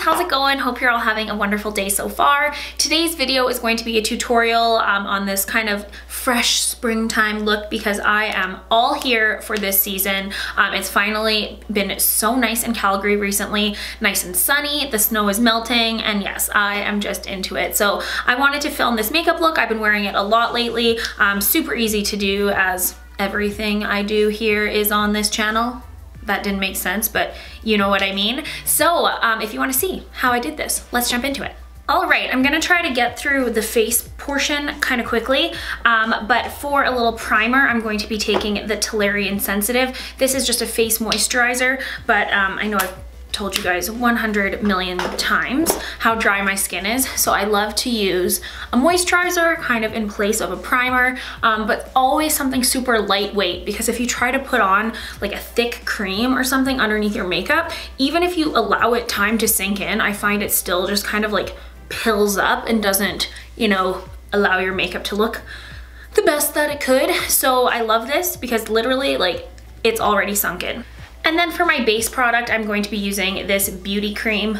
how's it going? Hope you're all having a wonderful day so far. Today's video is going to be a tutorial on this kind of fresh springtime look because I am all here for this season. It's finally been so nice in Calgary recently, nice and sunny, the snow is melting, and yes, I am just into it. So I wanted to film this makeup look. I've been wearing it a lot lately. Super easy to do as everything I do here is on this channel. That didn't make sense, but you know what I mean. So if you want to see how I did this, let's jump into it. All right, I'm gonna try to get through the face portion kind of quickly, but for a little primer, I'm going to be taking the Toleriane Sensitive. This is just a face moisturizer, but I know I've told you guys 100 million times how dry my skin is, so I love to use a moisturizer kind of in place of a primer, but always something super lightweight, because if you try to put on like a thick cream or something underneath your makeup, even if you allow it time to sink in, I find it still just kind of like pills up and doesn't, you know, allow your makeup to look the best that it could. So I love this because literally like it's already sunk in. And then for my base product, I'm going to be using this beauty balm,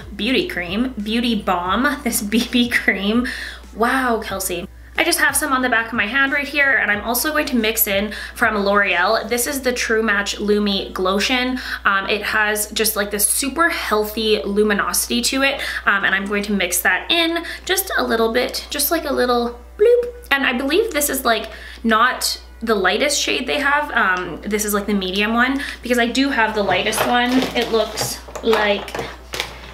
this BB cream. Wow, Kelsey. I just have some on the back of my hand right here, and I'm also going to mix in from L'Oreal. This is the True Match Lumi Glotion. It has just like this super healthy luminosity to it, and I'm going to mix that in just a little bit, just like a little bloop. And I believe this is like not the lightest shade they have. This is like the medium one, because I do have the lightest one. It looks like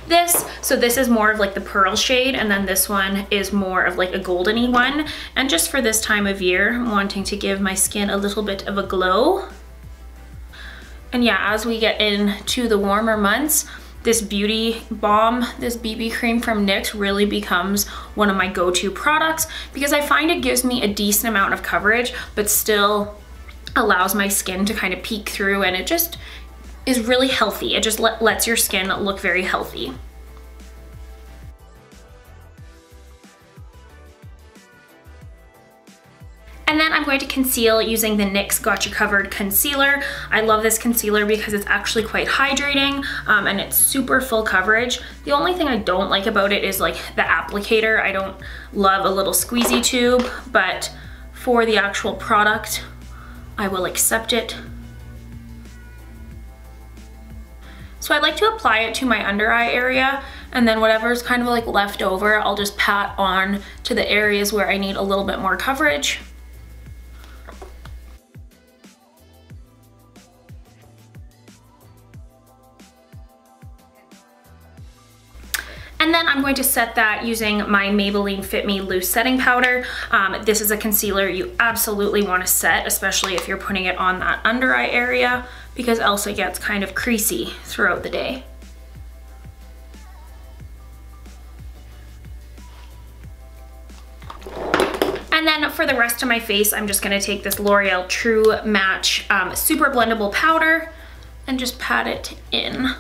this. So this is more of like the pearl shade, and then this one is more of like a goldeny one. And just for this time of year, I'm wanting to give my skin a little bit of a glow. And yeah, as we get into the warmer months, this beauty balm, this BB cream from Nyx really becomes one of my go-to products because I find it gives me a decent amount of coverage, but still allows my skin to kind of peek through, and it just is really healthy. It just lets your skin look very healthy. And then I'm going to conceal using the NYX Got You Covered Concealer. I love this concealer because it's actually quite hydrating, and it's super full coverage. The only thing I don't like about it is like the applicator. I don't love a little squeezy tube, but for the actual product, I will accept it. So I like to apply it to my under eye area, and then whatever's kind of like left over, I'll just pat on to the areas where I need a little bit more coverage. And then I'm going to set that using my Maybelline Fit Me Loose Setting Powder. This is a concealer you absolutely want to set, especially if you're putting it on that under eye area, because else it gets kind of creasy throughout the day. And then for the rest of my face, I'm just going to take this L'Oreal True Match Super Blendable Powder and just pat it in.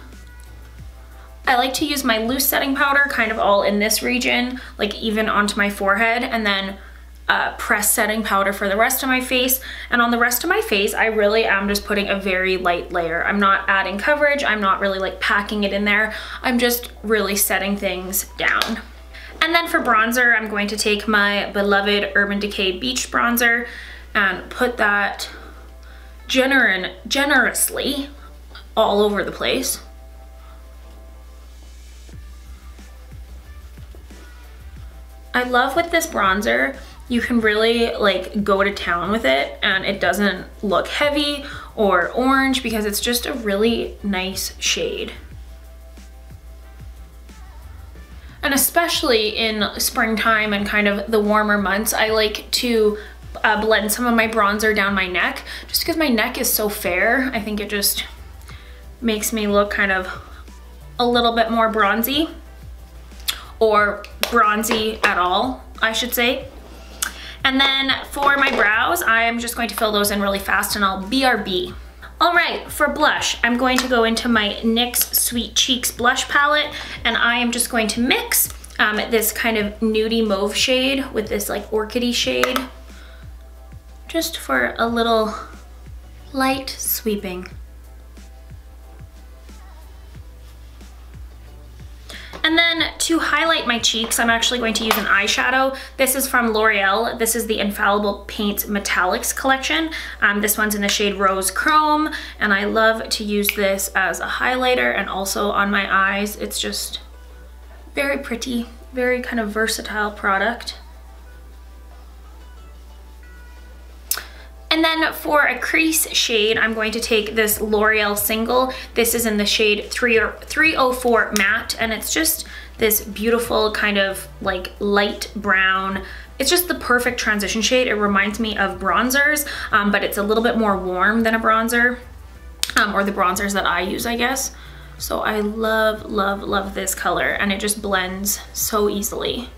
I like to use my loose setting powder kind of all in this region, like even onto my forehead, and then press setting powder for the rest of my face. And on the rest of my face, I really am just putting a very light layer. I'm not adding coverage. I'm not really like packing it in there. I'm just really setting things down. And then for bronzer, I'm going to take my beloved Urban Decay Beach Bronzer and put that generously all over the place. I love with this bronzer, you can really like go to town with it, and it doesn't look heavy or orange because it's just a really nice shade. And especially in springtime and kind of the warmer months, I like to blend some of my bronzer down my neck, just because my neck is so fair. I think it just makes me look kind of a little bit more bronzy, or bronzy at all, I should say. And then for my brows, I'm just going to fill those in really fast, and I'll BRB. All right, for blush, I'm going to go into my NYX Sweet Cheeks blush palette, and I am just going to mix this kind of nudie mauve shade with this like orchidy shade, just for a little light sweeping. And then to highlight my cheeks, I'm actually going to use an eyeshadow. This is from L'Oreal. This is the Infallible Paint Metallics collection. This one's in the shade Rose Chrome, and I love to use this as a highlighter and also on my eyes. It's just very pretty, very kind of versatile product. And then for a crease shade, I'm going to take this L'Oreal Single. This is in the shade 304 Matte, and it's just this beautiful kind of like light brown. It's just the perfect transition shade. It reminds me of bronzers, but it's a little bit more warm than a bronzer, or the bronzers that I use, I guess. So I love, love, love this color, and it just blends so easily.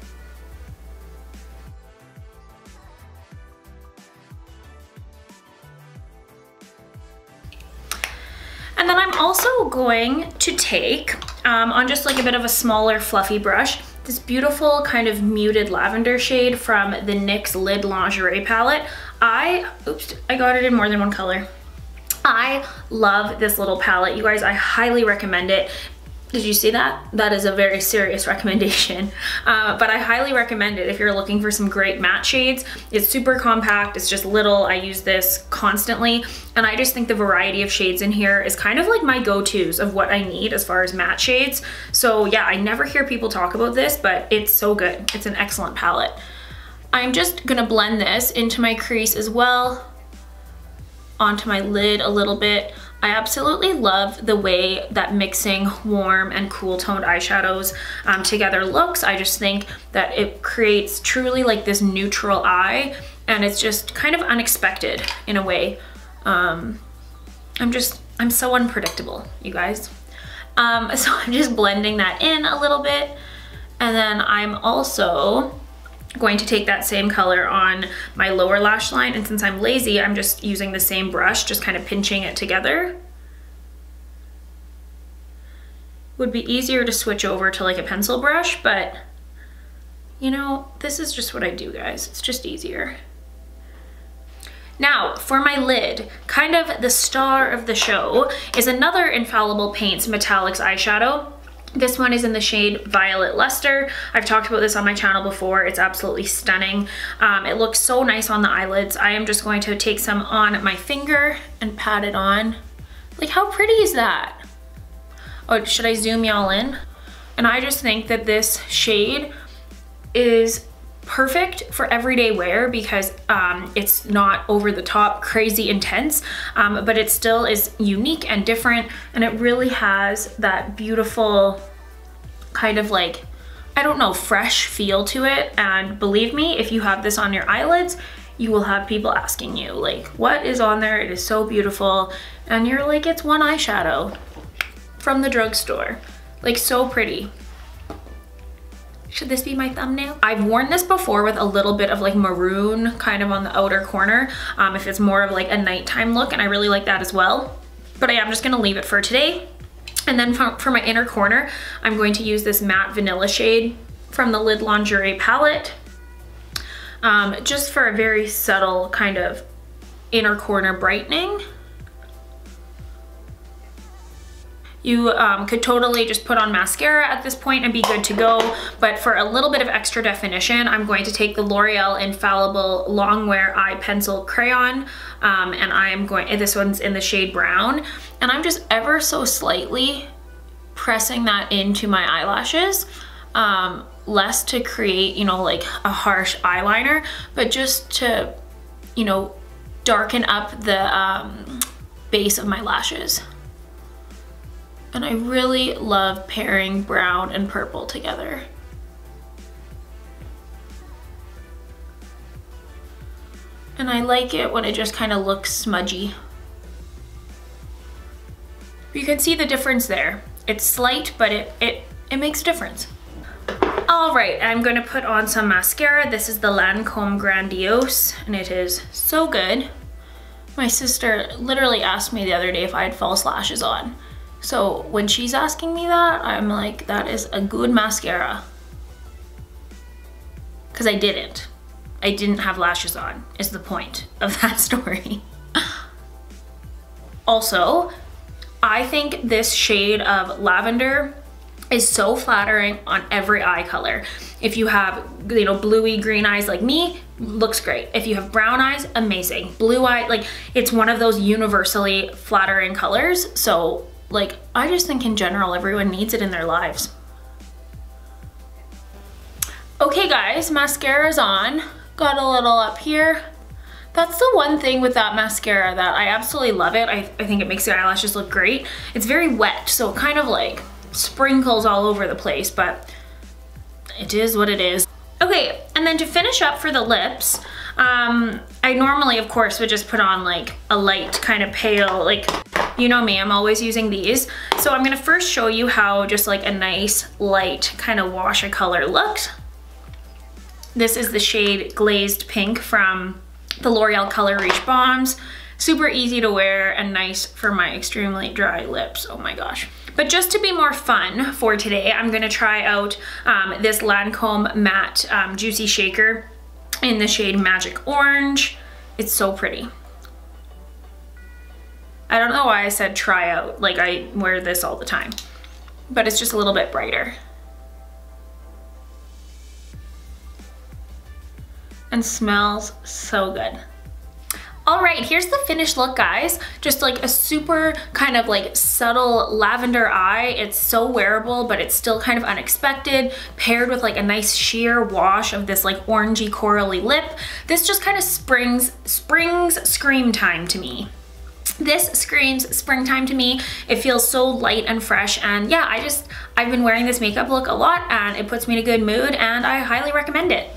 And then I'm also going to take, on just like a bit of a smaller fluffy brush, this beautiful kind of muted lavender shade from the NYX Lid Lingerie Palette. Oops, I got it in more than one color. I love this little palette, you guys. I highly recommend it. Did you see that? That is a very serious recommendation. But I highly recommend it if you're looking for some great matte shades. It's super compact, it's just little. I use this constantly, and I just think the variety of shades in here is kind of like my go-tos of what I need as far as matte shades. So yeah, I never hear people talk about this, but it's so good. It's an excellent palette. I'm just gonna blend this into my crease as well, onto my lid a little bit. I absolutely love the way that mixing warm and cool toned eyeshadows together looks. I just think that it creates truly like this neutral eye, and it's just kind of unexpected in a way. I'm so unpredictable, you guys. So I'm just blending that in a little bit, and then I'm also going to take that same color on my lower lash line, and since I'm lazy, I'm just using the same brush, just kind of pinching it together. Would be easier to switch over to like a pencil brush, but you know, this is just what I do, guys. It's just easier. Now, for my lid, kind of the star of the show is another Infallible Paints Metallics eyeshadow. This one is in the shade Violet Lustre. I've talked about this on my channel before. It's absolutely stunning. It looks so nice on the eyelids. I am just going to take some on my finger and pat it on. Like, how pretty is that? Oh, should I zoom y'all in? And I just think that this shade is perfect for everyday wear because it's not over the top, crazy intense, but it still is unique and different, and it really has that beautiful kind of like, I don't know, fresh feel to it. And believe me, if you have this on your eyelids, you will have people asking you like, what is on there? It is so beautiful. And you're like, it's one eyeshadow from the drugstore. Like, so pretty. Should this be my thumbnail? I've worn this before with a little bit of like maroon kind of on the outer corner, if it's more of like a nighttime look, and I really like that as well. But I am just gonna leave it for today. And then for my inner corner, I'm going to use this matte vanilla shade from the Lid Lingerie Palette, just for a very subtle kind of inner corner brightening. You could totally just put on mascara at this point and be good to go, but for a little bit of extra definition, I'm going to take the L'Oreal Infallible Longwear Eye Pencil Crayon, and I am going, this one's in the shade Brown, and I'm just ever so slightly pressing that into my eyelashes, less to create, you know, like a harsh eyeliner, but just to, you know, darken up the base of my lashes. And I really love pairing brown and purple together. And I like it when it just kind of looks smudgy. You can see the difference there. It's slight, but it makes a difference. All right, I'm gonna put on some mascara. This is the Lancome Grandiose, and it is so good. My sister literally asked me the other day if I had false lashes on. So when she's asking me that, I'm like, that is a good mascara. Because I didn't. I didn't have lashes on, is the point of that story. Also, I think this shade of lavender is so flattering on every eye color. If you have, you know, bluey green eyes like me, looks great. If you have brown eyes, amazing. Blue eye, like, it's one of those universally flattering colors. So like, I just think in general, everyone needs it in their lives. Okay guys, mascara's on. Got a little up here. That's the one thing with that mascara that I absolutely love it. I think it makes the eyelashes look great. It's very wet, so it kind of like sprinkles all over the place, but it is what it is. Okay, and then to finish up for the lips, I normally, of course, would just put on like a light kind of pale, like, you know me, I'm always using these. So I'm gonna first show you how just like a nice light kind of wash of color looks. This is the shade Glazed Pink from the L'Oreal Color Riche Bombs. Super easy to wear and nice for my extremely dry lips, oh my gosh. But just to be more fun for today, I'm gonna try out this Lancome Matte Juicy Shaker in the shade Magic Orange. It's so pretty. I don't know why I said try out, like I wear this all the time, but it's just a little bit brighter. And smells so good. All right, here's the finished look, guys. Just like a super kind of like subtle lavender eye. It's so wearable, but it's still kind of unexpected, paired with like a nice sheer wash of this like orangey corally lip. This just kind of springs scream time to me. This screams springtime to me. It feels so light and fresh, and yeah, I've been wearing this makeup look a lot and it puts me in a good mood, and I highly recommend it.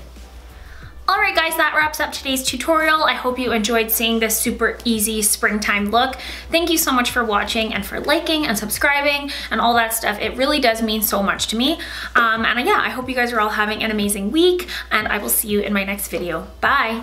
Alright guys, that wraps up today's tutorial. I hope you enjoyed seeing this super easy springtime look. Thank you so much for watching and for liking and subscribing and all that stuff. It really does mean so much to me. And yeah, I hope you guys are all having an amazing week, and I will see you in my next video. Bye!